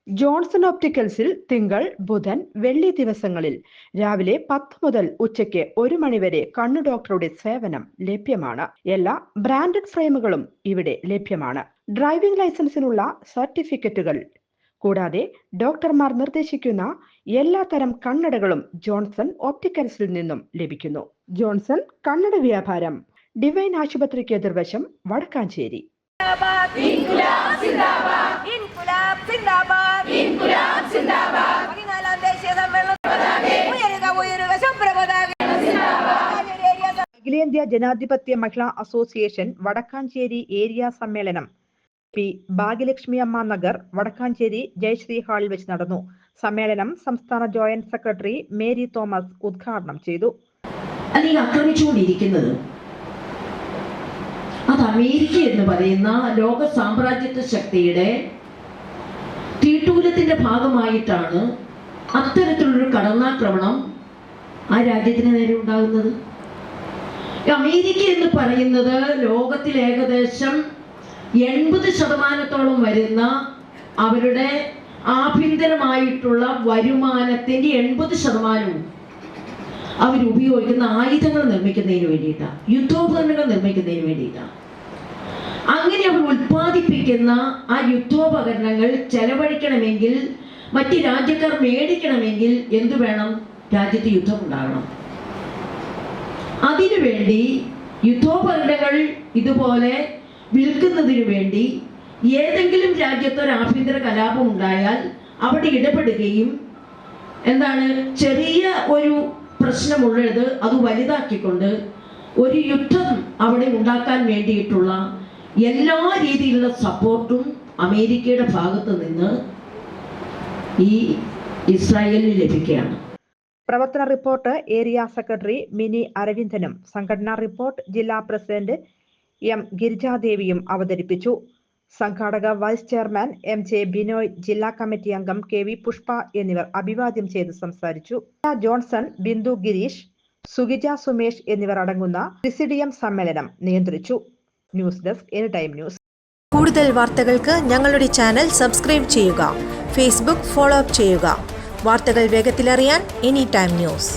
Johnson ഓപ്റ്റിക്കൽസിൽ തിങ്കൾ, ബുധൻ, വെള്ളി ദിവസങ്ങളിൽ രാവിലെ 10 മുതൽ ഉച്ചയ്ക്ക് 1 മണിവരെ കണ്ണു ഡോക്ടറുടെ സേവനം ലഭ്യമാണ്. എല്ലാ ബ്രാൻഡഡ് ഫ്രെയിമുകളും ഇവിടെ ലഭ്യമാണ്. ഡ്രൈവിംഗ് ലൈസൻസിനുള്ള സർട്ടിഫിക്കറ്റുകൾ കൂടാതെ ഡോക്ടർമാർ നിർദ്ദേശിക്കുന്ന എല്ലാ തരം കണ്ണടകളും ജോൺസൺ ഓപ്റ്റിക്കൽസിൽ നിന്നും ലഭിക്കുന്നു. ജോൺസൺ കണ്ണട വ്യാപാരം ഡിവൈൻ ആശുപത്രിക്ക് എതിർവശം, വടക്കാഞ്ചേരി. അഖിലേന്ത്യാ ജനാധിപത്യ മഹിളാ അസോസിയേഷൻ വടക്കാഞ്ചേരി ഏരിയ സമ്മേളനം പി. ഭാഗ്യലക്ഷ്മി അമ്മ നഗർ, വടക്കാഞ്ചേരി ജയശ്രീ ഹാളിൽ വെച്ച് നടന്നു. സമ്മേളനം സംസ്ഥാന ജോയിന്റ് സെക്രട്ടറി മേരി തോമസ് ഉദ്ഘാടനം ചെയ്തു. ആക്രമിച്ചുകൊണ്ടിരിക്കുന്നത് അത് അമേരിക്ക എന്ന് പറയുന്ന ലോക സാമ്രാജ്യത്വ ശക്തിയുടെ തീട്ടൂലത്തിന്റെ ഭാഗമായിട്ടാണ് അത്തരത്തിലൊരു കടന്നാക്രമണം ആ രാജ്യത്തിന് നേരെ ഉണ്ടാകുന്നത്. അമേരിക്ക എന്ന് പറയുന്നത് ലോകത്തിൽ ഏകദേശം 80% വരുന്ന അവരുടെ ആഭ്യന്തരമായിട്ടുള്ള വരുമാനത്തിന്റെ 80% അവരുപയോഗിക്കുന്ന ആയുധങ്ങൾ നിർമ്മിക്കുന്നതിന് വേണ്ടിയിട്ടാണ്, യുദ്ധോപകരണങ്ങൾ നിർമ്മിക്കുന്നതിന് വേണ്ടിയിട്ടാണ്. അങ്ങനെ അവർ ഉൽപ്പാദിപ്പിക്കുന്ന ആ യുദ്ധോപകരണങ്ങൾ ചെലവഴിക്കണമെങ്കിൽ, മറ്റ് രാജ്യക്കാർ മേടിക്കണമെങ്കിൽ എന്തു വേണം? രാജ്യത്ത് യുദ്ധം ഉണ്ടാകണം. അതിനുവേണ്ടി യുദ്ധോപകരണങ്ങൾ ഇതുപോലെ വിൽക്കുന്നതിനു വേണ്ടി ഏതെങ്കിലും രാജ്യത്ത് ഒരു ആഭ്യന്തര കലാപം ഉണ്ടായാൽ അവിടെ ഇടപെടുകയും ചെറിയ ഒരു പ്രശ്നമുള്ളത് അത് വലുതാക്കിക്കൊണ്ട് ഒരു യുദ്ധം അവിടെ ഉണ്ടാക്കാൻ വേണ്ടിയിട്ടുള്ള എല്ലാ രീതിയിലുള്ള സപ്പോർട്ടും അമേരിക്കയുടെ ഭാഗത്ത് നിന്ന് ഈ ഇസ്രായേലിന് ലഭിക്കുകയാണ്. പ്രവർത്തന റിപ്പോർട്ട് ഏരിയ സെക്രട്ടറി മിനി അരവിന്ദനും സംഘടനാ റിപ്പോർട്ട് ജില്ലാ പ്രസിഡന്റ് എം ഗിരിജാദേവിയും അവതരിപ്പിച്ചു. സംഘാടക vice chairman M J Binoy, ജില്ലാ കമ്മിറ്റി അംഗം കെ വി പുഷ്പ എന്നിവർ അഭിവാദ്യം ചെയ്ത് സംസാരിച്ചു. ജോൺസൺ, ബിന്ദു ഗിരീഷ്, സുഗിജ സുമേഷ് എന്നിവർ അടങ്ങുന്ന പ്രിസിഡിയം സമ്മേളനം നിയന്ത്രിച്ചു. News desk any time news. കൂടുതൽ വാർത്തകൾക്ക് ഞങ്ങളുടെ ചാനൽ സബ്സ്ക്രൈബ് ചെയ്യുക. ഫേസ്ബുക്ക് ഫോളോ അപ്പ് ചെയ്യുക. വാർത്തകൾ വേഗത്തിലറിയാൻ എനി ടൈം ന്യൂസ്.